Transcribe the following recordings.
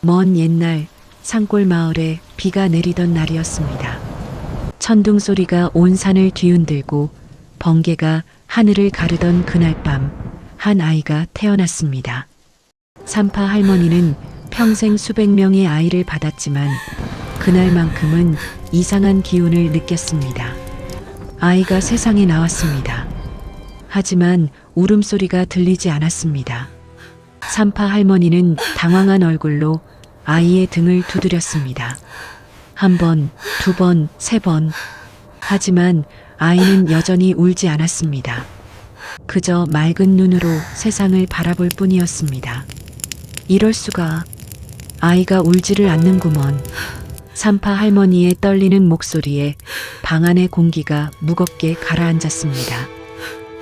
먼 옛날 산골 마을에 비가 내리던 날이었습니다. 천둥 소리가 온 산을 뒤흔들고 번개가 하늘을 가르던 그날 밤 한 아이가 태어났습니다. 산파 할머니는 평생 수백 명의 아이를 받았지만 그날만큼은 이상한 기운을 느꼈습니다. 아이가 세상에 나왔습니다. 하지만 울음소리가 들리지 않았습니다. 산파 할머니는 당황한 얼굴로 아이의 등을 두드렸습니다. 한 번, 두 번, 세 번. 하지만 아이는 여전히 울지 않았습니다. 그저 맑은 눈으로 세상을 바라볼 뿐이었습니다. 이럴 수가. 아이가 울지를 않는구먼. 산파 할머니의 떨리는 목소리에 방 안의 공기가 무겁게 가라앉았습니다.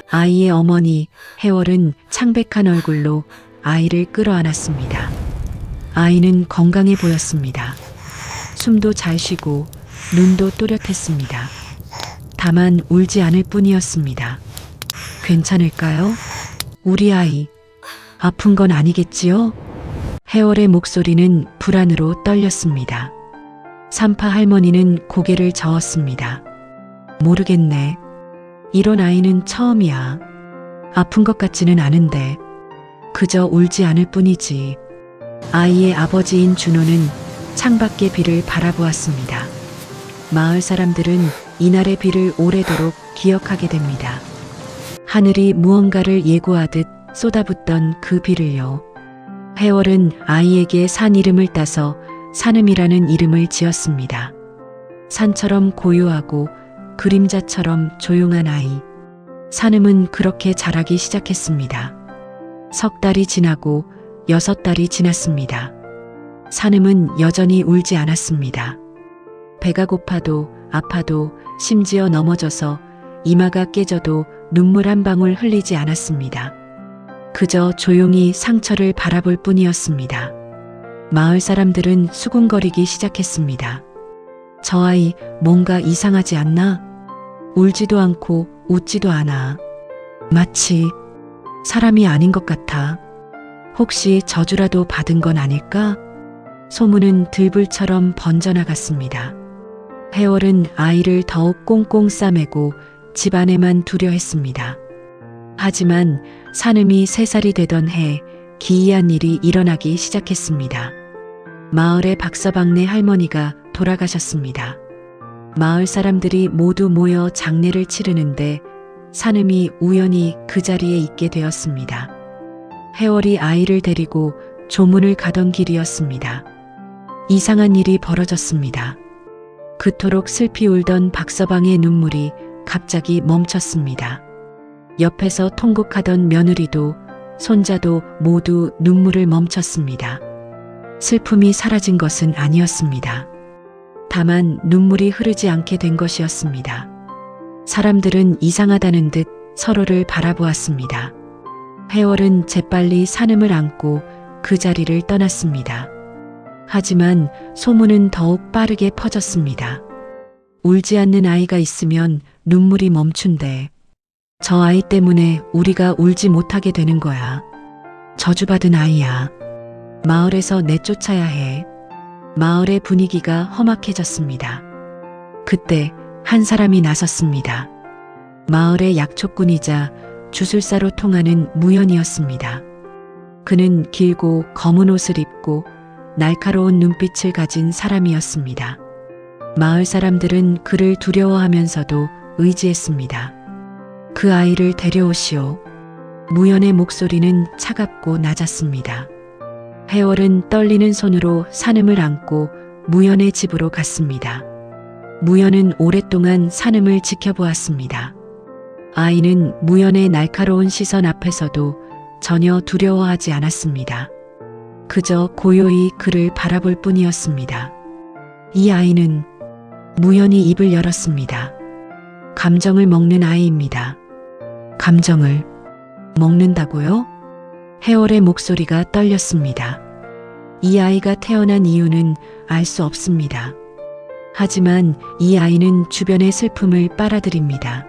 아이의 어머니 해월은 창백한 얼굴로 아이를 끌어안았습니다. 아이는 건강해 보였습니다. 숨도 잘 쉬고 눈도 또렷했습니다. 다만 울지 않을 뿐이었습니다. 괜찮을까요? 우리 아이 아픈 건 아니겠지요? 해월의 목소리는 불안으로 떨렸습니다. 산파 할머니는 고개를 저었습니다. 모르겠네. 이런 아이는 처음이야. 아픈 것 같지는 않은데 그저 울지 않을 뿐이지. 아이의 아버지인 준호는 창밖의 비를 바라보았습니다. 마을 사람들은 이날의 비를 오래도록 기억하게 됩니다. 하늘이 무언가를 예고하듯 쏟아붓던 그 비를요. 해월은 아이에게 산 이름을 따서 산음이라는 이름을 지었습니다. 산처럼 고요하고 그림자처럼 조용한 아이. 산음은 그렇게 자라기 시작했습니다. 석 달이 지나고 6달이 지났습니다. 산음은 여전히 울지 않았습니다. 배가 고파도 아파도 심지어 넘어져서 이마가 깨져도 눈물 한 방울 흘리지 않았습니다. 그저 조용히 상처를 바라볼 뿐이었습니다. 마을 사람들은 수군거리기 시작했습니다. 저 아이 뭔가 이상하지 않나? 울지도 않고 웃지도 않아. 마치 사람이 아닌 것 같아. 혹시 저주라도 받은 건 아닐까? 소문은 들불처럼 번져나갔습니다. 해월은 아이를 더욱 꽁꽁 싸매고 집안에만 두려 했습니다. 하지만 산음이 3살이 되던 해 기이한 일이 일어나기 시작했습니다. 마을의 박서방네 할머니가 돌아가셨습니다. 마을 사람들이 모두 모여 장례를 치르는데 산음이 우연히 그 자리에 있게 되었습니다. 해월이 아이를 데리고 조문을 가던 길이었습니다. 이상한 일이 벌어졌습니다. 그토록 슬피 울던 박서방의 눈물이 갑자기 멈췄습니다. 옆에서 통곡하던 며느리도 손자도 모두 눈물을 멈췄습니다. 슬픔이 사라진 것은 아니었습니다. 다만 눈물이 흐르지 않게 된 것이었습니다. 사람들은 이상하다는 듯 서로를 바라보았습니다. 해월은 재빨리 산음을 안고 그 자리를 떠났습니다. 하지만 소문은 더욱 빠르게 퍼졌습니다. 울지 않는 아이가 있으면 눈물이 멈춘대. 저 아이 때문에 우리가 울지 못하게 되는 거야. 저주받은 아이야. 마을에서 내쫓아야 해. 마을의 분위기가 험악해졌습니다. 그때 한 사람이 나섰습니다. 마을의 약초꾼이자 주술사로 통하는 무연이었습니다. 그는 길고 검은 옷을 입고 날카로운 눈빛을 가진 사람이었습니다. 마을 사람들은 그를 두려워하면서도 의지했습니다. 그 아이를 데려오시오. 무연의 목소리는 차갑고 낮았습니다. 해월은 떨리는 손으로 산음을 안고 무연의 집으로 갔습니다. 무연은 오랫동안 산음을 지켜보았습니다. 아이는 무연의 날카로운 시선 앞에서도 전혀 두려워하지 않았습니다. 그저 고요히 그를 바라볼 뿐이었습니다. 이 아이는 무연이 입을 열었습니다. 감정을 먹는 아이입니다. 감정을 먹는다고요? 해월의 목소리가 떨렸습니다. 이 아이가 태어난 이유는 알 수 없습니다. 하지만 이 아이는 주변의 슬픔을 빨아들입니다.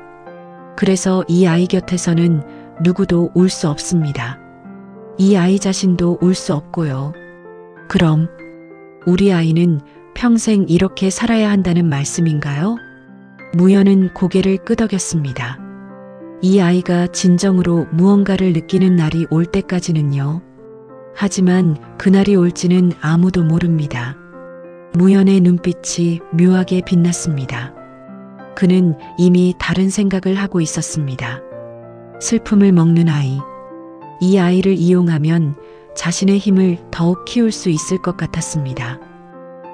그래서 이 아이 곁에서는 누구도 울 수 없습니다. 이 아이 자신도 울 수 없고요. 그럼 우리 아이는 평생 이렇게 살아야 한다는 말씀인가요? 무연은 고개를 끄덕였습니다. 이 아이가 진정으로 무언가를 느끼는 날이 올 때까지는요. 하지만 그날이 올지는 아무도 모릅니다. 무연의 눈빛이 묘하게 빛났습니다. 그는 이미 다른 생각을 하고 있었습니다. 슬픔을 먹는 아이. 이 아이를 이용하면 자신의 힘을 더욱 키울 수 있을 것 같았습니다.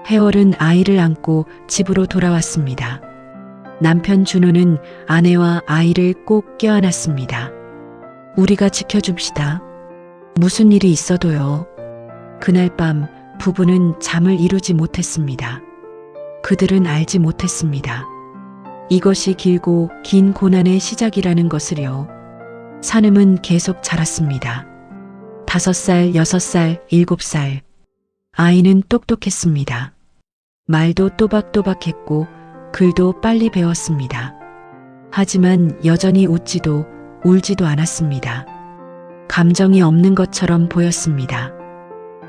해월은 아이를 안고 집으로 돌아왔습니다. 남편 준호는 아내와 아이를 꼭 껴안았습니다. 우리가 지켜줍시다. 무슨 일이 있어도요. 그날 밤 부부는 잠을 이루지 못했습니다. 그들은 알지 못했습니다. 이것이 길고 긴 고난의 시작이라는 것을요. 산음은 계속 자랐습니다. 5살, 6살, 7살. 아이는 똑똑했습니다. 말도 또박또박했고 글도 빨리 배웠습니다. 하지만 여전히 웃지도 울지도 않았습니다. 감정이 없는 것처럼 보였습니다.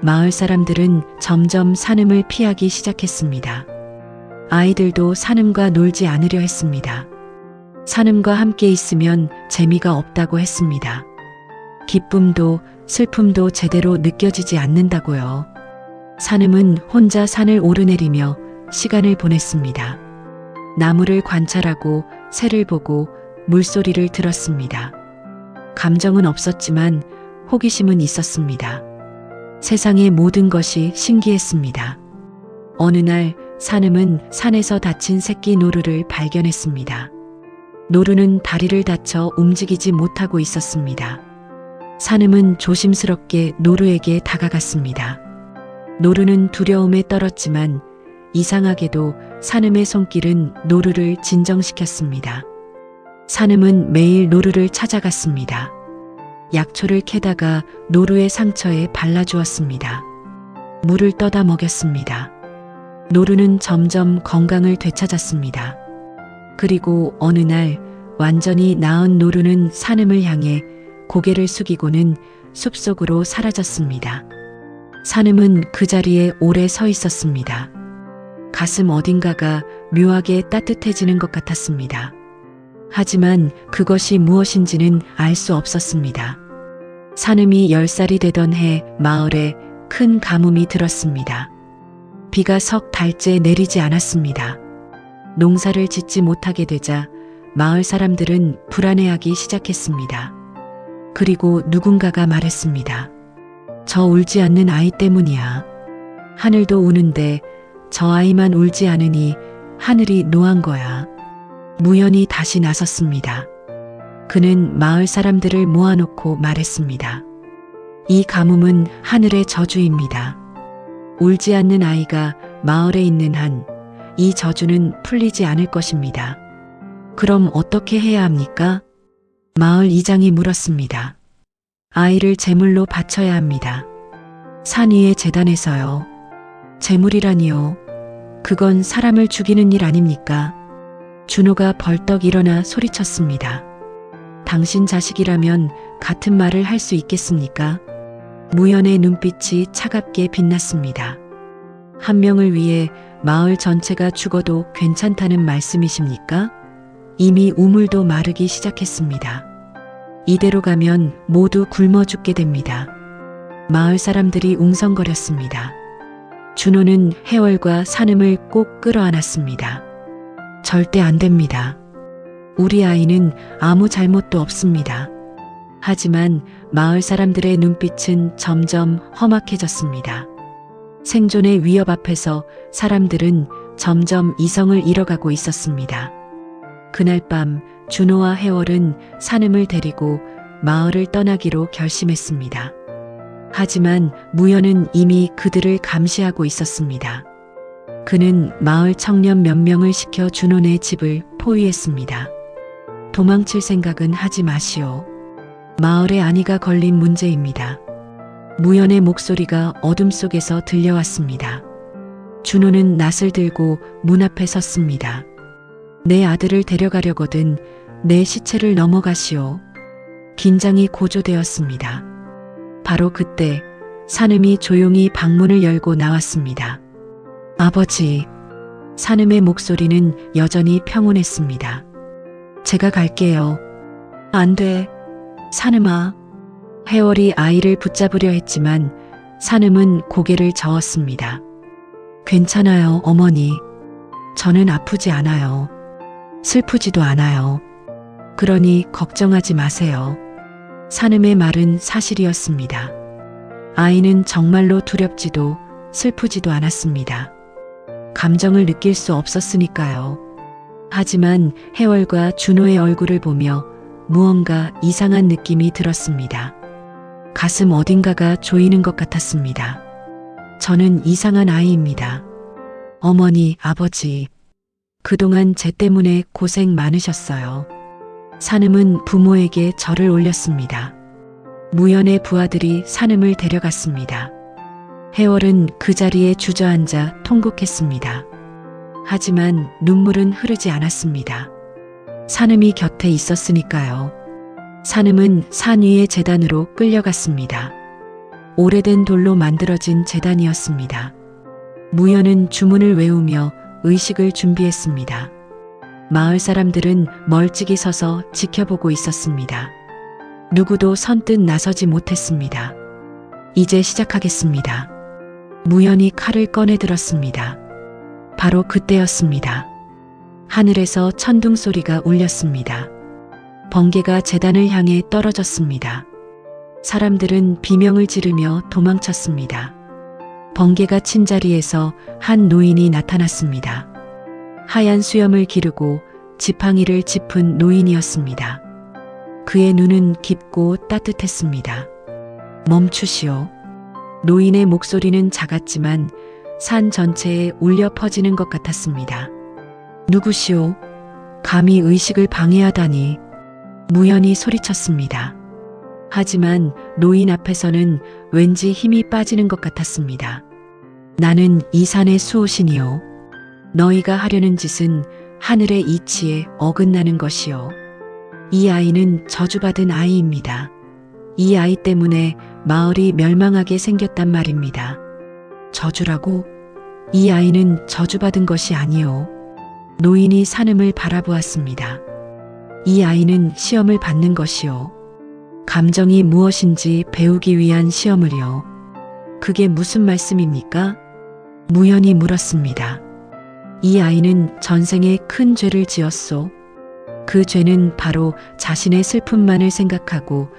마을 사람들은 점점 산음을 피하기 시작했습니다. 아이들도 산음과 놀지 않으려 했습니다. 산음과 함께 있으면 재미가 없다고 했습니다. 기쁨도 슬픔도 제대로 느껴지지 않는다고요. 산음은 혼자 산을 오르내리며 시간을 보냈습니다. 나무를 관찰하고 새를 보고 물소리를 들었습니다. 감정은 없었지만 호기심은 있었습니다. 세상의 모든 것이 신기했습니다. 어느 날 산음은 산에서 다친 새끼 노루를 발견했습니다. 노루는 다리를 다쳐 움직이지 못하고 있었습니다. 산음은 조심스럽게 노루에게 다가갔습니다. 노루는 두려움에 떨었지만 이상하게도 산음의 손길은 노루를 진정시켰습니다. 산음은 매일 노루를 찾아갔습니다. 약초를 캐다가 노루의 상처에 발라주었습니다. 물을 떠다 먹였습니다. 노루는 점점 건강을 되찾았습니다. 그리고 어느 날 완전히 나은 노루는 산음을 향해 고개를 숙이고는 숲속으로 사라졌습니다. 산음은 그 자리에 오래 서 있었습니다. 가슴 어딘가가 묘하게 따뜻해지는 것 같았습니다. 하지만 그것이 무엇인지는 알 수 없었습니다. 산음이 10살이 되던 해 마을에 큰 가뭄이 들었습니다. 비가 석 달째 내리지 않았습니다. 농사를 짓지 못하게 되자 마을 사람들은 불안해하기 시작했습니다. 그리고 누군가가 말했습니다. 저 울지 않는 아이 때문이야. 하늘도 우는데 저 아이만 울지 않으니 하늘이 노한 거야. 무연이 다시 나섰습니다. 그는 마을 사람들을 모아놓고 말했습니다. 이 가뭄은 하늘의 저주입니다. 울지 않는 아이가 마을에 있는 한 이 저주는 풀리지 않을 것입니다. 그럼 어떻게 해야 합니까? 마을 이장이 물었습니다. 아이를 제물로 바쳐야 합니다. 산 위의 제단에서요. 제물이라니요. 그건 사람을 죽이는 일 아닙니까? 준호가 벌떡 일어나 소리쳤습니다. 당신 자식이라면 같은 말을 할 수 있겠습니까? 무연의 눈빛이 차갑게 빛났습니다. 한 명을 위해 마을 전체가 죽어도 괜찮다는 말씀이십니까? 이미 우물도 마르기 시작했습니다. 이대로 가면 모두 굶어 죽게 됩니다. 마을 사람들이 웅성거렸습니다. 준호는 해월과 산음을 꼭 끌어안았습니다. 절대 안 됩니다. 우리 아이는 아무 잘못도 없습니다. 하지만 마을 사람들의 눈빛은 점점 험악해졌습니다. 생존의 위협 앞에서 사람들은 점점 이성을 잃어가고 있었습니다. 그날 밤 준호와 해월은 산음을 데리고 마을을 떠나기로 결심했습니다. 하지만 무연은 이미 그들을 감시하고 있었습니다. 그는 마을 청년 몇 명을 시켜 준호네 집을 포위했습니다. 도망칠 생각은 하지 마시오. 마을의 안위가 걸린 문제입니다. 무연의 목소리가 어둠 속에서 들려왔습니다. 준호는 낫을 들고 문 앞에 섰습니다. 내 아들을 데려가려거든 내 시체를 넘어가시오. 긴장이 고조되었습니다. 바로 그때 산음이 조용히 방문을 열고 나왔습니다. 아버지. 산음의 목소리는 여전히 평온했습니다. 제가 갈게요. 안 돼. 산음아. 해월이 아이를 붙잡으려 했지만 산음은 고개를 저었습니다. 괜찮아요, 어머니. 저는 아프지 않아요. 슬프지도 않아요. 그러니 걱정하지 마세요. 산음의 말은 사실이었습니다. 아이는 정말로 두렵지도 슬프지도 않았습니다. 감정을 느낄 수 없었으니까요. 하지만 해월과 준호의 얼굴을 보며 무언가 이상한 느낌이 들었습니다. 가슴 어딘가가 조이는 것 같았습니다. 저는 이상한 아이입니다. 어머니, 아버지. 그동안 제 때문에 고생 많으셨어요. 산음은 부모에게 절을 올렸습니다. 무연의 부하들이 산음을 데려갔습니다. 해월은 그 자리에 주저앉아 통곡했습니다. 하지만 눈물은 흐르지 않았습니다. 산음이 곁에 있었으니까요. 산음은 산 위의 제단으로 끌려갔습니다. 오래된 돌로 만들어진 제단이었습니다. 무연은 주문을 외우며 의식을 준비했습니다. 마을 사람들은 멀찍이 서서 지켜보고 있었습니다. 누구도 선뜻 나서지 못했습니다. 이제 시작하겠습니다. 무연이 칼을 꺼내 들었습니다. 바로 그때였습니다. 하늘에서 천둥 소리가 울렸습니다. 번개가 제단을 향해 떨어졌습니다. 사람들은 비명을 지르며 도망쳤습니다. 번개가 친 자리에서 한 노인이 나타났습니다. 하얀 수염을 기르고 지팡이를 짚은 노인이었습니다. 그의 눈은 깊고 따뜻했습니다. 멈추시오. 노인의 목소리는 작았지만 산 전체에 울려 퍼지는 것 같았습니다. 누구시오? 감히 의식을 방해하다니. 무연이 소리쳤습니다. 하지만 노인 앞에서는 왠지 힘이 빠지는 것 같았습니다. 나는 이 산의 수호신이요. 너희가 하려는 짓은 하늘의 이치에 어긋나는 것이요. 이 아이는 저주받은 아이입니다. 이 아이 때문에 마을이 멸망하게 생겼단 말입니다. 저주라고? 이 아이는 저주받은 것이 아니요. 노인이 산음을 바라보았습니다. 이 아이는 시험을 받는 것이요. 감정이 무엇인지 배우기 위한 시험을요. 그게 무슨 말씀입니까? 무연이 물었습니다. 이 아이는 전생에 큰 죄를 지었소. 그 죄는 바로 자신의 슬픔만을 생각하고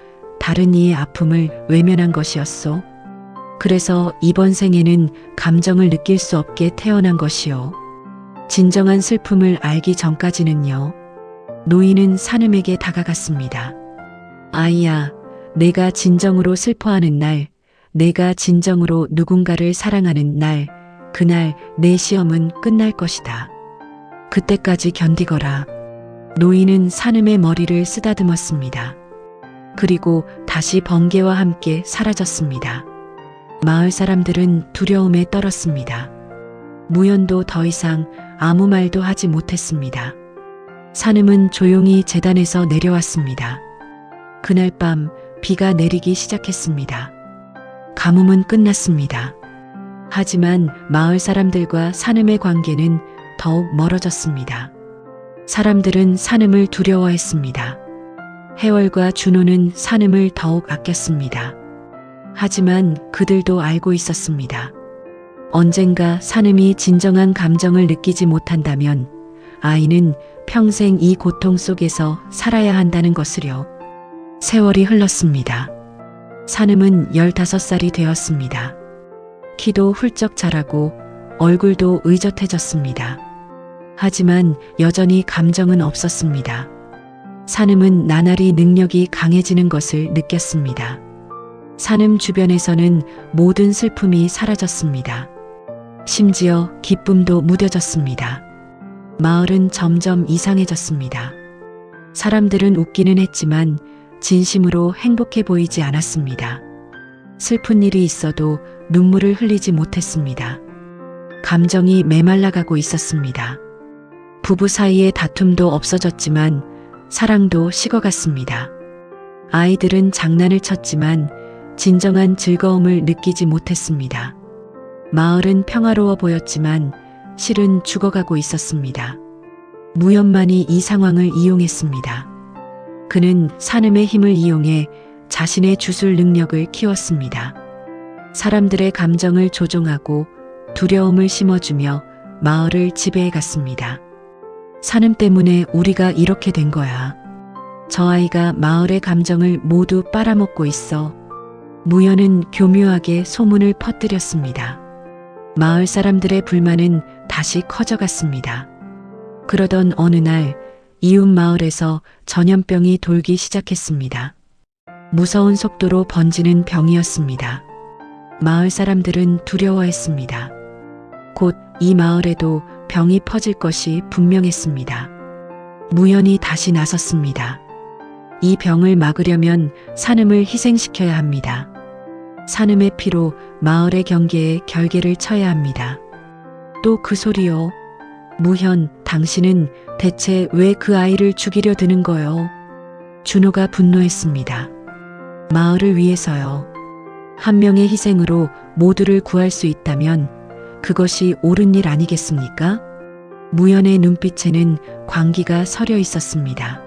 다른 이의 아픔을 외면한 것이었소. 그래서 이번 생에는 감정을 느낄 수 없게 태어난 것이요. 진정한 슬픔을 알기 전까지는요. 노인은 산음에게 다가갔습니다. 아이야, 내가 진정으로 슬퍼하는 날, 내가 진정으로 누군가를 사랑하는 날, 그날 내 시험은 끝날 것이다. 그때까지 견디거라. 노인은 산음의 머리를 쓰다듬었습니다. 그리고 다시 번개와 함께 사라졌습니다. 마을 사람들은 두려움에 떨었습니다. 무연도 더 이상 아무 말도 하지 못했습니다. 산음은 조용히 제단에서 내려왔습니다. 그날 밤 비가 내리기 시작했습니다. 가뭄은 끝났습니다. 하지만 마을 사람들과 산음의 관계는 더욱 멀어졌습니다. 사람들은 산음을 두려워했습니다. 해월과 준호는 산음을 더욱 아꼈습니다. 하지만 그들도 알고 있었습니다. 언젠가 산음이 진정한 감정을 느끼지 못한다면 아이는 평생 이 고통 속에서 살아야 한다는 것을요. 세월이 흘렀습니다. 산음은 15살이 되었습니다. 키도 훌쩍 자라고 얼굴도 의젓해졌습니다. 하지만 여전히 감정은 없었습니다. 산음은 나날이 능력이 강해지는 것을 느꼈습니다. 산음 주변에서는 모든 슬픔이 사라졌습니다. 심지어 기쁨도 무뎌졌습니다. 마을은 점점 이상해졌습니다. 사람들은 웃기는 했지만 진심으로 행복해 보이지 않았습니다. 슬픈 일이 있어도 눈물을 흘리지 못했습니다. 감정이 메말라가고 있었습니다. 부부 사이의 다툼도 없어졌지만 사랑도 식어갔습니다. 아이들은 장난을 쳤지만 진정한 즐거움을 느끼지 못했습니다. 마을은 평화로워 보였지만 실은 죽어가고 있었습니다. 무연만이 이 상황을 이용했습니다. 그는 산음의 힘을 이용해 자신의 주술 능력을 키웠습니다. 사람들의 감정을 조종하고 두려움을 심어주며 마을을 지배해갔습니다. 산음 때문에 우리가 이렇게 된 거야. 저 아이가 마을의 감정을 모두 빨아먹고 있어. 무연은 교묘하게 소문을 퍼뜨렸습니다. 마을 사람들의 불만은 다시 커져갔습니다. 그러던 어느 날 이웃 마을에서 전염병이 돌기 시작했습니다. 무서운 속도로 번지는 병이었습니다. 마을 사람들은 두려워했습니다. 곧 이 마을에도 병이 퍼질 것이 분명했습니다. 무연이 다시 나섰습니다. 이 병을 막으려면 산음을 희생시켜야 합니다. 산음의 피로 마을의 경계에 결계를 쳐야 합니다. 또 그 소리요. 무현, 당신은 대체 왜 그 아이를 죽이려 드는 거요? 준호가 분노했습니다. 마을을 위해서요. 한 명의 희생으로 모두를 구할 수 있다면 그것이 옳은 일 아니겠습니까? 무연의 눈빛에는 광기가 서려 있었습니다.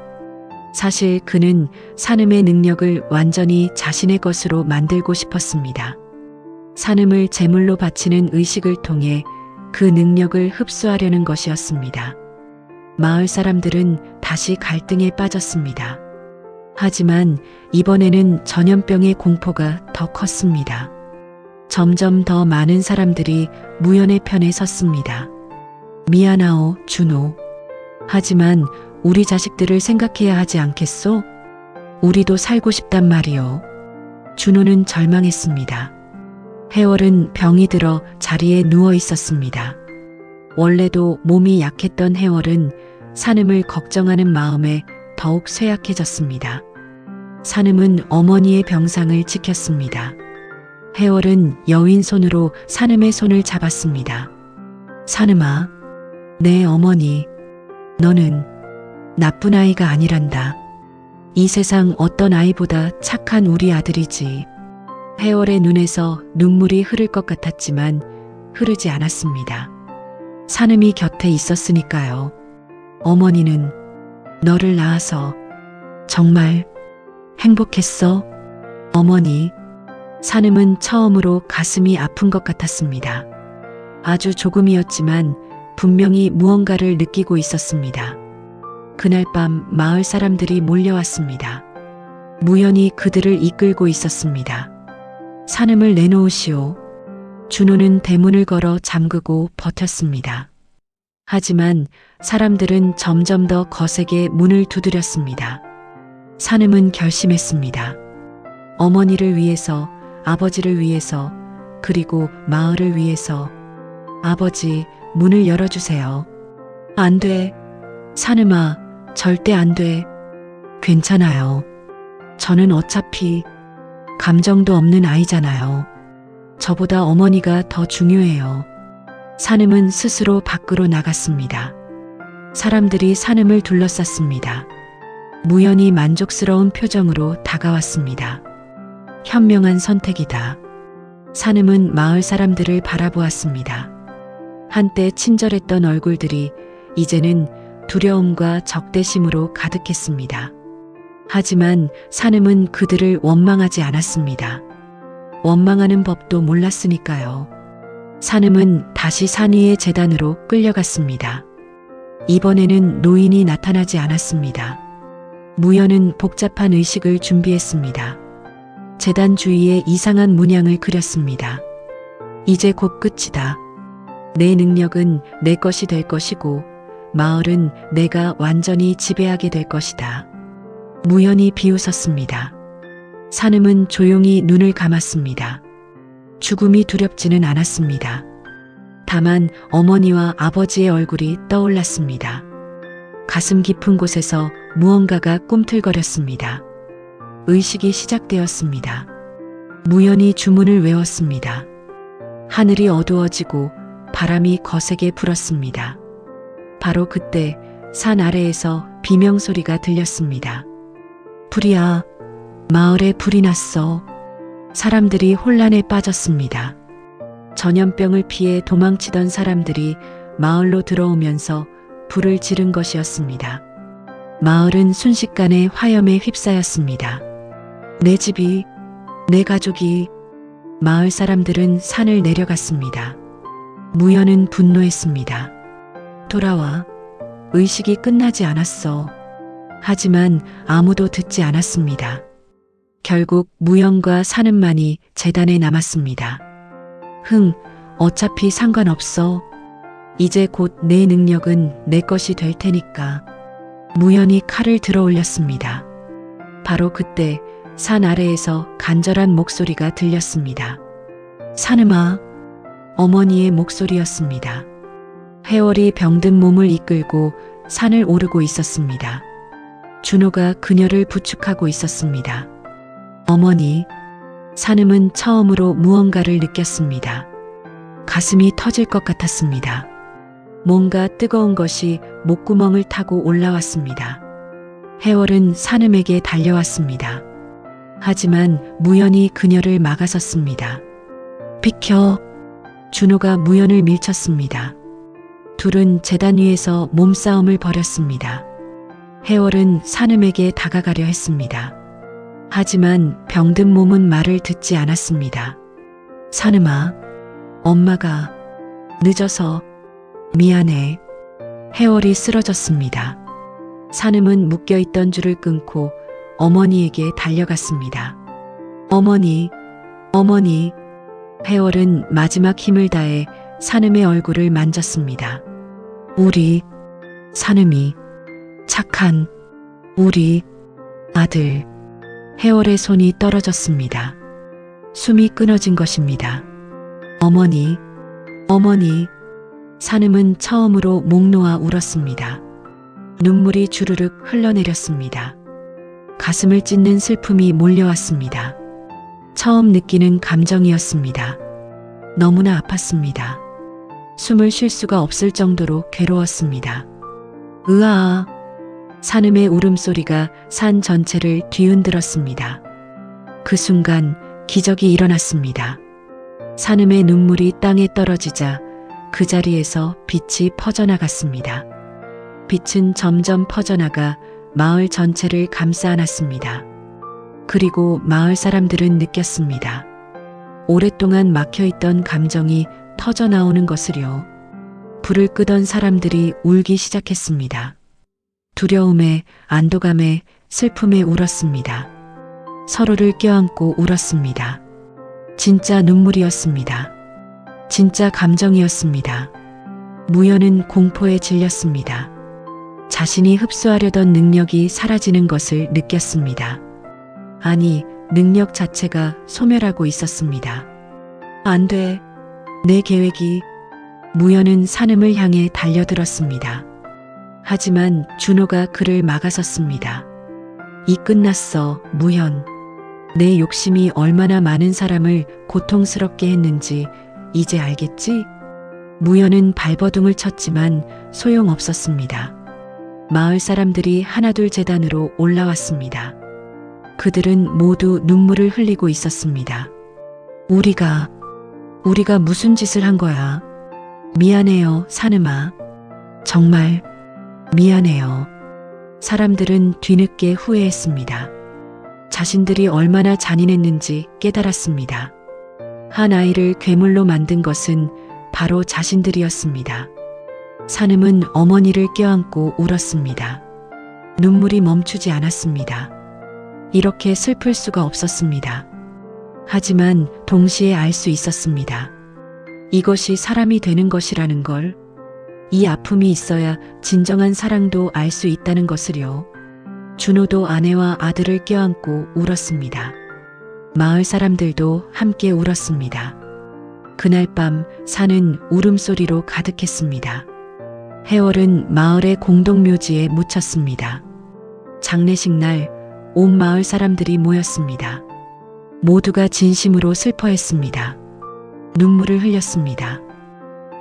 사실 그는 산음의 능력을 완전히 자신의 것으로 만들고 싶었습니다. 산음을 제물로 바치는 의식을 통해 그 능력을 흡수하려는 것이었습니다. 마을 사람들은 다시 갈등에 빠졌습니다. 하지만 이번에는 전염병의 공포가 더 컸습니다. 점점 더 많은 사람들이 무연의 편에 섰습니다. 미안하오, 준호. 하지만 우리 자식들을 생각해야 하지 않겠소? 우리도 살고 싶단 말이오. 준호는 절망했습니다. 해월은 병이 들어 자리에 누워 있었습니다. 원래도 몸이 약했던 해월은 산음을 걱정하는 마음에 더욱 쇠약해졌습니다. 산음은 어머니의 병상을 지켰습니다. 해월은 여윈 손으로 산음의 손을 잡았습니다. 산음아, 내 어머니, 너는 나쁜 아이가 아니란다. 이 세상 어떤 아이보다 착한 우리 아들이지. 해월의 눈에서 눈물이 흐를 것 같았지만 흐르지 않았습니다. 산음이 곁에 있었으니까요. 어머니는 너를 낳아서 정말 행복했어, 어머니. 산음은 처음으로 가슴이 아픈 것 같았습니다. 아주 조금이었지만 분명히 무언가를 느끼고 있었습니다. 그날 밤 마을 사람들이 몰려왔습니다. 무연이 그들을 이끌고 있었습니다. 산음을 내놓으시오. 준호는 대문을 걸어 잠그고 버텼습니다. 하지만 사람들은 점점 더 거세게 문을 두드렸습니다. 산음은 결심했습니다. 어머니를 위해서, 아버지를 위해서, 그리고 마을을 위해서. 아버지, 문을 열어주세요. 안 돼. 산음아, 절대 안 돼. 괜찮아요. 저는 어차피 감정도 없는 아이잖아요. 저보다 어머니가 더 중요해요. 산음은 스스로 밖으로 나갔습니다. 사람들이 산음을 둘러쌌습니다. 무연히 만족스러운 표정으로 다가왔습니다. 현명한 선택이다. 산음은 마을 사람들을 바라보았습니다. 한때 친절했던 얼굴들이 이제는 두려움과 적대심으로 가득했습니다. 하지만 산음은 그들을 원망하지 않았습니다. 원망하는 법도 몰랐으니까요. 산음은 다시 산 위의 제단으로 끌려갔습니다. 이번에는 노인이 나타나지 않았습니다. 무연은 복잡한 의식을 준비했습니다. 제단 주위에 이상한 문양을 그렸습니다. 이제 곧 끝이다. 내 능력은 내 것이 될 것이고 마을은 내가 완전히 지배하게 될 것이다. 무연이 비웃었습니다. 산음은 조용히 눈을 감았습니다. 죽음이 두렵지는 않았습니다. 다만 어머니와 아버지의 얼굴이 떠올랐습니다. 가슴 깊은 곳에서 무언가가 꿈틀거렸습니다. 의식이 시작되었습니다. 무연이 주문을 외웠습니다. 하늘이 어두워지고 바람이 거세게 불었습니다. 바로 그때 산 아래에서 비명소리가 들렸습니다. 불이야, 마을에 불이 났어. 사람들이 혼란에 빠졌습니다. 전염병을 피해 도망치던 사람들이 마을로 들어오면서 불을 지른 것이었습니다. 마을은 순식간에 화염에 휩싸였습니다. 내 집이, 내 가족이. 마을 사람들은 산을 내려갔습니다. 무연은 분노했습니다. 돌아와. 의식이 끝나지 않았어. 하지만 아무도 듣지 않았습니다. 결국 무연과 산음만이 재단에 남았습니다. 흥, 어차피 상관없어. 이제 곧 내 능력은 내 것이 될 테니까. 무연이 칼을 들어 올렸습니다. 바로 그때 산 아래에서 간절한 목소리가 들렸습니다. 산음아. 어머니의 목소리였습니다. 해월이 병든 몸을 이끌고 산을 오르고 있었습니다. 준호가 그녀를 부축하고 있었습니다. 어머니. 산음은 처음으로 무언가를 느꼈습니다. 가슴이 터질 것 같았습니다. 뭔가 뜨거운 것이 목구멍을 타고 올라왔습니다. 해월은 산음에게 달려왔습니다. 하지만 무연이 그녀를 막아섰습니다. 비켜. 준호가 무연을 밀쳤습니다. 둘은 제단 위에서 몸싸움을 벌였습니다. 해월은 산음에게 다가가려 했습니다. 하지만 병든 몸은 말을 듣지 않았습니다. 산음아, 엄마가 늦어서 미안해. 해월이 쓰러졌습니다. 산음은 묶여있던 줄을 끊고 어머니에게 달려갔습니다. 어머니, 어머니. 해월은 마지막 힘을 다해 산음의 얼굴을 만졌습니다. 우리 산음이, 착한 우리 아들. 해월의 손이 떨어졌습니다. 숨이 끊어진 것입니다. 어머니, 어머니. 산음은 처음으로 목 놓아 울었습니다. 눈물이 주르륵 흘러내렸습니다. 가슴을 찢는 슬픔이 몰려왔습니다. 처음 느끼는 감정이었습니다. 너무나 아팠습니다. 숨을 쉴 수가 없을 정도로 괴로웠습니다. 으아. 산음의 울음소리가 산 전체를 뒤흔들었습니다. 그 순간 기적이 일어났습니다. 산음의 눈물이 땅에 떨어지자 그 자리에서 빛이 퍼져나갔습니다. 빛은 점점 퍼져나가 마을 전체를 감싸 안았습니다. 그리고 마을 사람들은 느꼈습니다. 오랫동안 막혀있던 감정이 터져나오는 것을요. 불을 끄던 사람들이 울기 시작했습니다. 두려움에, 안도감에, 슬픔에 울었습니다. 서로를 껴안고 울었습니다. 진짜 눈물이었습니다. 진짜 감정이었습니다. 무연은 공포에 질렸습니다. 자신이 흡수하려던 능력이 사라지는 것을 느꼈습니다. 아니, 능력 자체가 소멸하고 있었습니다. 안 돼. 내 계획이. 무연은 산음을 향해 달려들었습니다. 하지만 준호가 그를 막아섰습니다. 이 끝났어, 무연. 내 욕심이 얼마나 많은 사람을 고통스럽게 했는지 이제 알겠지? 무연은 발버둥을 쳤지만 소용없었습니다. 마을 사람들이 하나둘 제단으로 올라왔습니다. 그들은 모두 눈물을 흘리고 있었습니다. 우리가 무슨 짓을 한 거야? 미안해요, 산음아. 정말 미안해요. 사람들은 뒤늦게 후회했습니다. 자신들이 얼마나 잔인했는지 깨달았습니다. 한 아이를 괴물로 만든 것은 바로 자신들이었습니다. 산음은 어머니를 껴안고 울었습니다. 눈물이 멈추지 않았습니다. 이렇게 슬플 수가 없었습니다. 하지만 동시에 알 수 있었습니다. 이것이 사람이 되는 것이라는 걸. 이 아픔이 있어야 진정한 사랑도 알 수 있다는 것을요. 준호도 아내와 아들을 껴안고 울었습니다. 마을 사람들도 함께 울었습니다. 그날 밤 산은 울음소리로 가득했습니다. 해월은 마을의 공동묘지에 묻혔습니다. 장례식 날 온 마을 사람들이 모였습니다. 모두가 진심으로 슬퍼했습니다. 눈물을 흘렸습니다.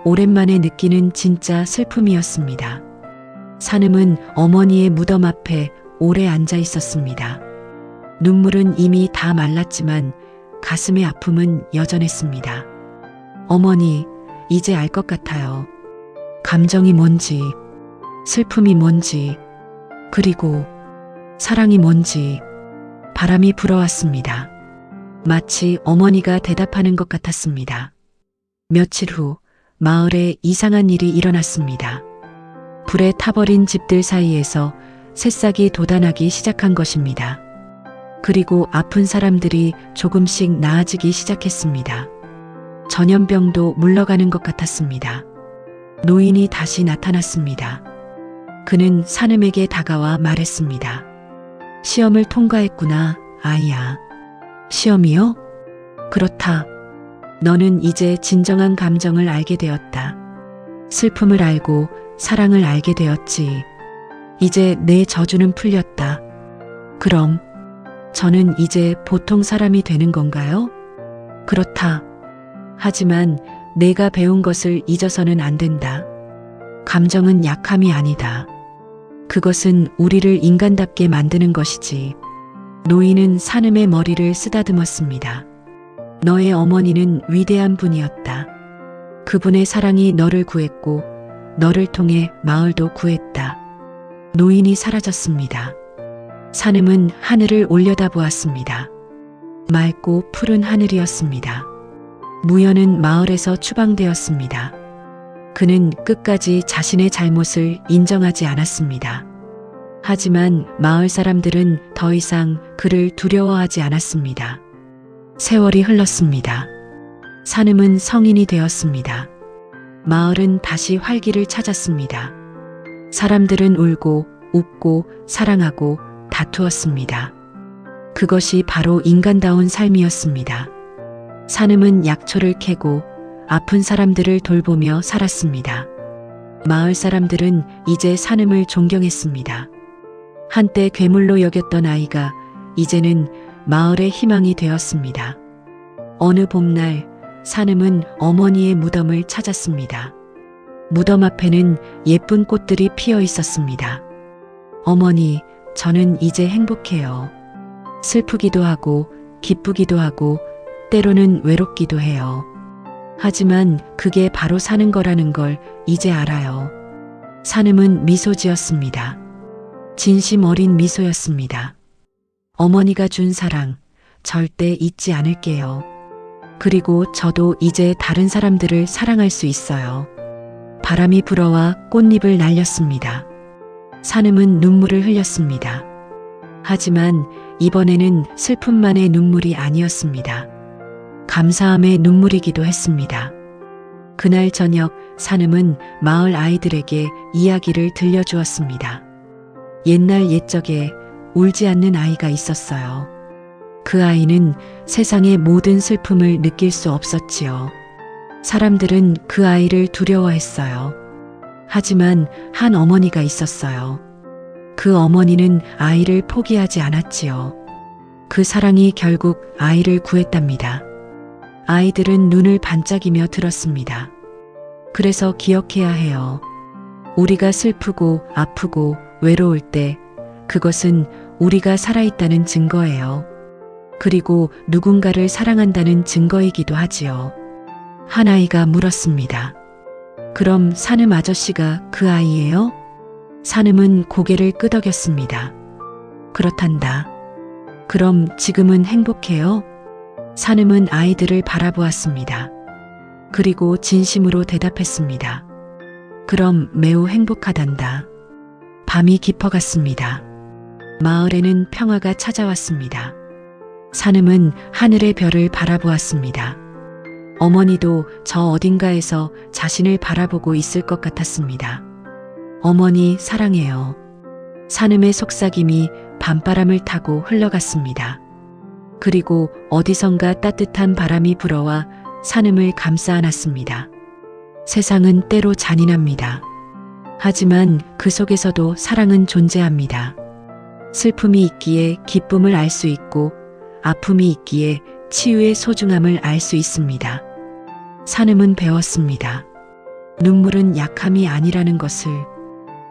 오랜만에 느끼는 진짜 슬픔이었습니다. 산음은 어머니의 무덤 앞에 오래 앉아 있었습니다. 눈물은 이미 다 말랐지만 가슴의 아픔은 여전했습니다. 어머니, 이제 알 것 같아요. 감정이 뭔지, 슬픔이 뭔지, 그리고 사랑이 뭔지. 바람이 불어왔습니다. 마치 어머니가 대답하는 것 같았습니다. 며칠 후 마을에 이상한 일이 일어났습니다. 불에 타버린 집들 사이에서 새싹이 돋아나기 시작한 것입니다. 그리고 아픈 사람들이 조금씩 나아지기 시작했습니다. 전염병도 물러가는 것 같았습니다. 노인이 다시 나타났습니다. 그는 산음에게 다가와 말했습니다. 시험을 통과했구나, 아이야. 시험이요? 그렇다. 너는 이제 진정한 감정을 알게 되었다. 슬픔을 알고 사랑을 알게 되었지. 이제 내 저주는 풀렸다. 그럼 저는 이제 보통 사람이 되는 건가요? 그렇다. 하지만 내가 배운 것을 잊어서는 안 된다. 감정은 약함이 아니다. 그것은 우리를 인간답게 만드는 것이지. 노인은 산음의 머리를 쓰다듬었습니다. 너의 어머니는 위대한 분이었다. 그분의 사랑이 너를 구했고 너를 통해 마을도 구했다. 노인이 사라졌습니다. 산음은 하늘을 올려다보았습니다. 맑고 푸른 하늘이었습니다. 무연은 마을에서 추방되었습니다. 그는 끝까지 자신의 잘못을 인정하지 않았습니다. 하지만 마을 사람들은 더 이상 그를 두려워하지 않았습니다. 세월이 흘렀습니다. 산음은 성인이 되었습니다. 마을은 다시 활기를 찾았습니다. 사람들은 울고 웃고 사랑하고 다투었습니다. 그것이 바로 인간다운 삶이었습니다. 산음은 약초를 캐고 아픈 사람들을 돌보며 살았습니다. 마을 사람들은 이제 산음을 존경했습니다. 한때 괴물로 여겼던 아이가 이제는 마을의 희망이 되었습니다. 어느 봄날 산음은 어머니의 무덤을 찾았습니다. 무덤 앞에는 예쁜 꽃들이 피어 있었습니다. 어머니, 저는 이제 행복해요. 슬프기도 하고 기쁘기도 하고 때로는 외롭기도 해요. 하지만 그게 바로 사는 거라는 걸 이제 알아요. 산음은 미소 지었습니다. 진심 어린 미소였습니다. 어머니가 준 사랑 절대 잊지 않을게요. 그리고 저도 이제 다른 사람들을 사랑할 수 있어요. 바람이 불어와 꽃잎을 날렸습니다. 산음은 눈물을 흘렸습니다. 하지만 이번에는 슬픔만의 눈물이 아니었습니다. 감사함의 눈물이기도 했습니다. 그날 저녁 산음은 마을 아이들에게 이야기를 들려주었습니다. 옛날 옛적에 울지 않는 아이가 있었어요. 그 아이는 세상의 모든 슬픔을 느낄 수 없었지요. 사람들은 그 아이를 두려워했어요. 하지만 한 어머니가 있었어요. 그 어머니는 아이를 포기하지 않았지요. 그 사랑이 결국 아이를 구했답니다. 아이들은 눈을 반짝이며 들었습니다. 그래서 기억해야 해요. 우리가 슬프고 아프고 외로울 때 그것은 우리가 살아있다는 증거예요. 그리고 누군가를 사랑한다는 증거이기도 하지요. 한 아이가 물었습니다. 그럼 산음 아저씨가 그 아이예요? 산음은 고개를 끄덕였습니다. 그렇단다. 그럼 지금은 행복해요? 산음은 아이들을 바라보았습니다. 그리고 진심으로 대답했습니다. 그럼 매우 행복하단다. 밤이 깊어갔습니다. 마을에는 평화가 찾아왔습니다. 산음은 하늘의 별을 바라보았습니다. 어머니도 저 어딘가에서 자신을 바라보고 있을 것 같았습니다. 어머니 사랑해요. 산음의 속삭임이 밤바람을 타고 흘러갔습니다. 그리고 어디선가 따뜻한 바람이 불어와 산음을 감싸 안았습니다. 세상은 때로 잔인합니다. 하지만 그 속에서도 사랑은 존재합니다. 슬픔이 있기에 기쁨을 알 수 있고 아픔이 있기에 치유의 소중함을 알 수 있습니다. 산음은 배웠습니다. 눈물은 약함이 아니라는 것을.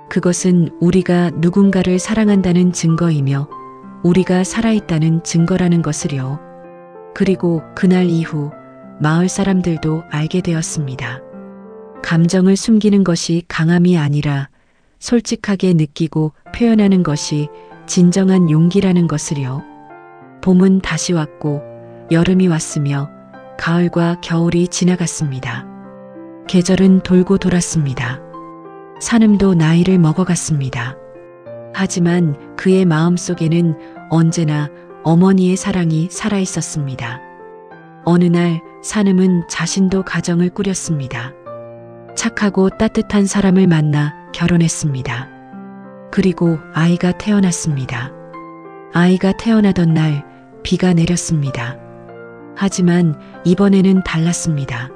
그것은 우리가 누군가를 사랑한다는 증거이며 우리가 살아있다는 증거라는 것을요. 그리고 그날 이후 마을 사람들도 알게 되었습니다. 감정을 숨기는 것이 강함이 아니라 솔직하게 느끼고 표현하는 것이 진정한 용기라는 것을요. 봄은 다시 왔고 여름이 왔으며 가을과 겨울이 지나갔습니다. 계절은 돌고 돌았습니다. 산음도 나이를 먹어갔습니다. 하지만 그의 마음속에는 언제나 어머니의 사랑이 살아있었습니다. 어느 날 산음은 자신도 가정을 꾸렸습니다. 착하고 따뜻한 사람을 만나 결혼했습니다. 그리고 아이가 태어났습니다. 아이가 태어나던 날 비가 내렸습니다. 하지만 이번에는 달랐습니다.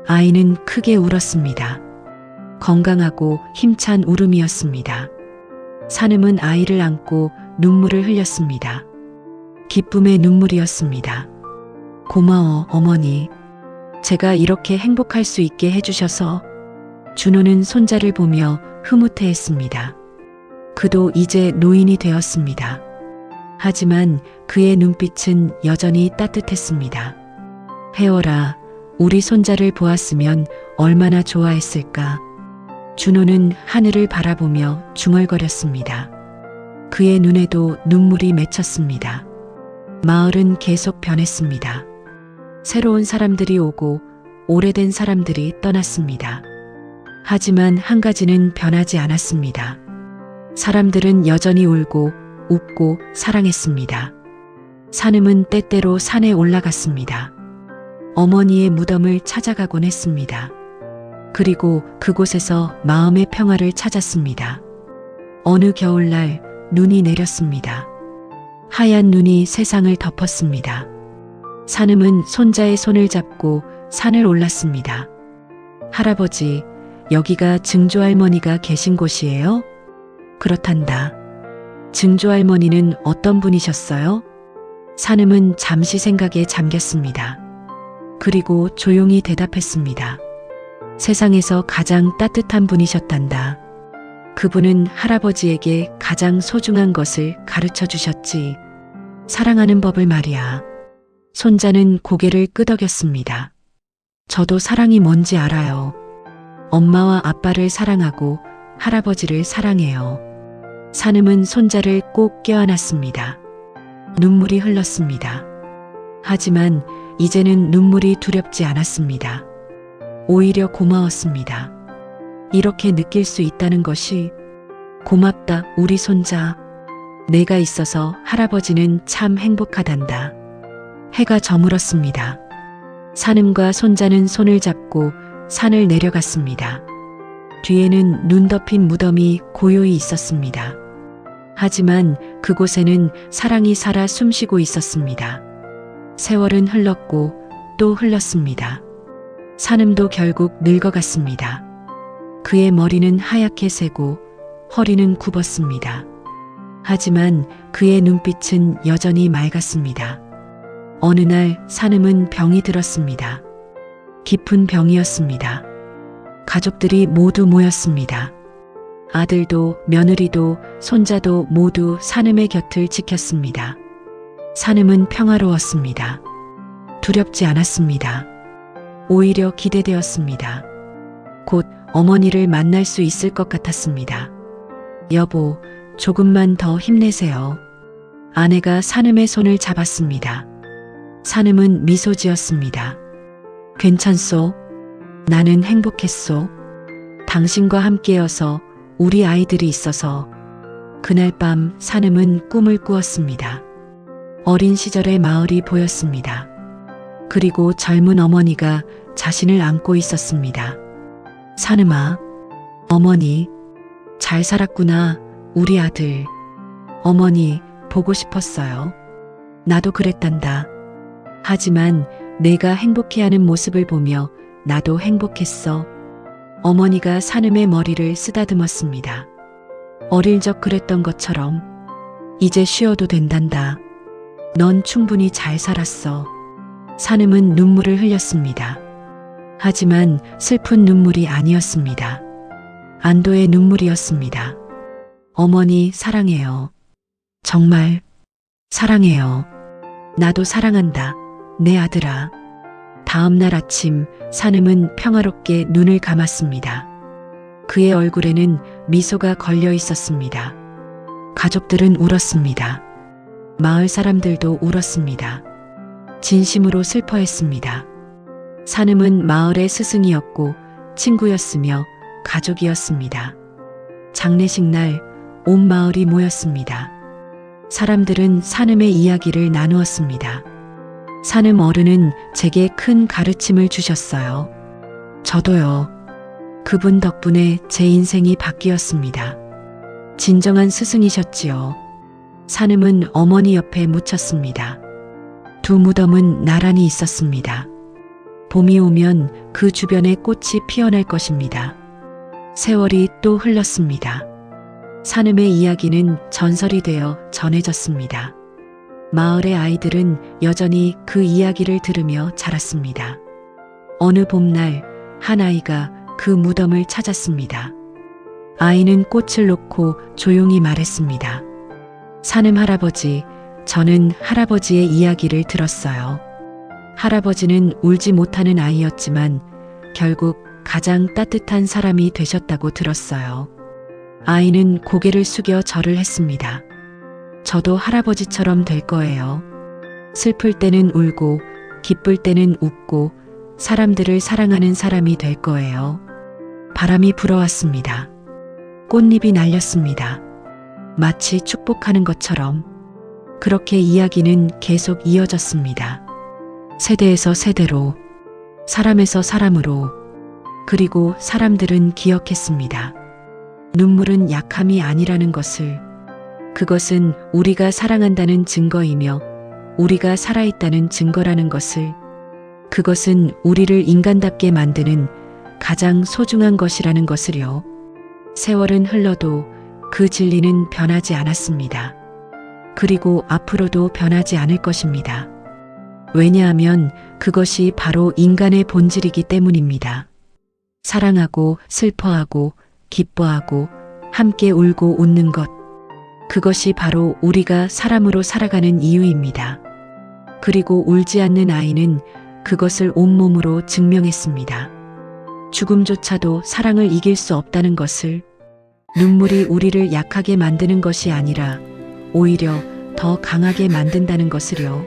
아이는 크게 울었습니다. 건강하고 힘찬 울음이었습니다. 산음은 아이를 안고 눈물을 흘렸습니다. 기쁨의 눈물이었습니다. 고마워, 어머니. 제가 이렇게 행복할 수 있게 해주셔서. 준호는 손자를 보며 흐뭇해했습니다. 그도 이제 노인이 되었습니다. 하지만 그의 눈빛은 여전히 따뜻했습니다. 혜월아, 우리 손자를 보았으면 얼마나 좋아했을까. 준호는 하늘을 바라보며 중얼거렸습니다. 그의 눈에도 눈물이 맺혔습니다. 마을은 계속 변했습니다. 새로운 사람들이 오고 오래된 사람들이 떠났습니다. 하지만 한 가지는 변하지 않았습니다. 사람들은 여전히 울고 웃고 사랑했습니다. 산음은 때때로 산에 올라갔습니다. 어머니의 무덤을 찾아가곤 했습니다. 그리고 그곳에서 마음의 평화를 찾았습니다. 어느 겨울날 눈이 내렸습니다. 하얀 눈이 세상을 덮었습니다. 산음은 손자의 손을 잡고 산을 올랐습니다. 할아버지, 여기가 증조할머니가 계신 곳이에요? 그렇단다. 증조할머니는 어떤 분이셨어요? 산음은 잠시 생각에 잠겼습니다. 그리고 조용히 대답했습니다. 세상에서 가장 따뜻한 분이셨단다. 그분은 할아버지에게 가장 소중한 것을 가르쳐 주셨지. 사랑하는 법을 말이야. 손자는 고개를 끄덕였습니다. 저도 사랑이 뭔지 알아요. 엄마와 아빠를 사랑하고 할아버지를 사랑해요. 산음은 손자를 꼭 껴안았습니다. 눈물이 흘렀습니다. 하지만 이제는 눈물이 두렵지 않았습니다. 오히려 고마웠습니다. 이렇게 느낄 수 있다는 것이 고맙다, 우리 손자. 내가 있어서 할아버지는 참 행복하단다. 해가 저물었습니다. 산음과 손자는 손을 잡고 산을 내려갔습니다. 뒤에는 눈 덮인 무덤이 고요히 있었습니다. 하지만 그곳에는 사랑이 살아 숨쉬고 있었습니다. 세월은 흘렀고 또 흘렀습니다. 산음도 결국 늙어갔습니다. 그의 머리는 하얗게 새고 허리는 굽었습니다. 하지만 그의 눈빛은 여전히 맑았습니다. 어느 날 산음은 병이 들었습니다. 깊은 병이었습니다. 가족들이 모두 모였습니다. 아들도 며느리도 손자도 모두 산음의 곁을 지켰습니다. 산음은 평화로웠습니다. 두렵지 않았습니다. 오히려 기대되었습니다. 곧 어머니를 만날 수 있을 것 같았습니다. 여보, 조금만 더 힘내세요. 아내가 산음의 손을 잡았습니다. 산음은 미소 지었습니다. 괜찮소? 나는 행복했소. 당신과 함께여서 우리 아이들이 있어서. 그날 밤 산음은 꿈을 꾸었습니다. 어린 시절의 마을이 보였습니다. 그리고 젊은 어머니가 자신을 안고 있었습니다. 산음아, 어머니, 잘 살았구나, 우리 아들. 어머니, 보고 싶었어요. 나도 그랬단다. 하지만 내가 행복해하는 모습을 보며 나도 행복했어. 어머니가 산음의 머리를 쓰다듬었습니다. 어릴 적 그랬던 것처럼 이제 쉬어도 된단다. 넌 충분히 잘 살았어. 산음은 눈물을 흘렸습니다. 하지만 슬픈 눈물이 아니었습니다. 안도의 눈물이었습니다. 어머니 사랑해요. 정말 사랑해요. 나도 사랑한다. 내 아들아. 다음 날 아침 산음은 평화롭게 눈을 감았습니다. 그의 얼굴에는 미소가 걸려 있었습니다. 가족들은 울었습니다. 마을 사람들도 울었습니다. 진심으로 슬퍼했습니다. 산음은 마을의 스승이었고 친구였으며 가족이었습니다. 장례식 날 온 마을이 모였습니다. 사람들은 산음의 이야기를 나누었습니다. 산음 어른은 제게 큰 가르침을 주셨어요. 저도요. 그분 덕분에 제 인생이 바뀌었습니다. 진정한 스승이셨지요. 산음은 어머니 옆에 묻혔습니다. 두 무덤은 나란히 있었습니다. 봄이 오면 그 주변에 꽃이 피어날 것입니다. 세월이 또 흘렀습니다. 산음의 이야기는 전설이 되어 전해졌습니다. 마을의 아이들은 여전히 그 이야기를 들으며 자랐습니다. 어느 봄날 한 아이가 그 무덤을 찾았습니다. 아이는 꽃을 놓고 조용히 말했습니다. 산음 할아버지, 저는 할아버지의 이야기를 들었어요. 할아버지는 울지 못하는 아이였지만 결국 가장 따뜻한 사람이 되셨다고 들었어요. 아이는 고개를 숙여 절을 했습니다. 저도 할아버지처럼 될 거예요. 슬플 때는 울고 기쁠 때는 웃고 사람들을 사랑하는 사람이 될 거예요. 바람이 불어왔습니다. 꽃잎이 날렸습니다. 마치 축복하는 것처럼. 그렇게 이야기는 계속 이어졌습니다. 세대에서 세대로, 사람에서 사람으로, 그리고 사람들은 기억했습니다. 눈물은 약함이 아니라는 것을, 그것은 우리가 사랑한다는 증거이며 우리가 살아있다는 증거라는 것을, 그것은 우리를 인간답게 만드는 가장 소중한 것이라는 것을요. 세월은 흘러도 그 진리는 변하지 않았습니다. 그리고 앞으로도 변하지 않을 것입니다. 왜냐하면 그것이 바로 인간의 본질이기 때문입니다. 사랑하고 슬퍼하고 기뻐하고 함께 울고 웃는 것. 그것이 바로 우리가 사람으로 살아가는 이유입니다. 그리고 울지 않는 아이는 그것을 온몸으로 증명했습니다. 죽음조차도 사랑을 이길 수 없다는 것을, 눈물이 우리를 약하게 만드는 것이 아니라 오히려 더 강하게 만든다는 것을요.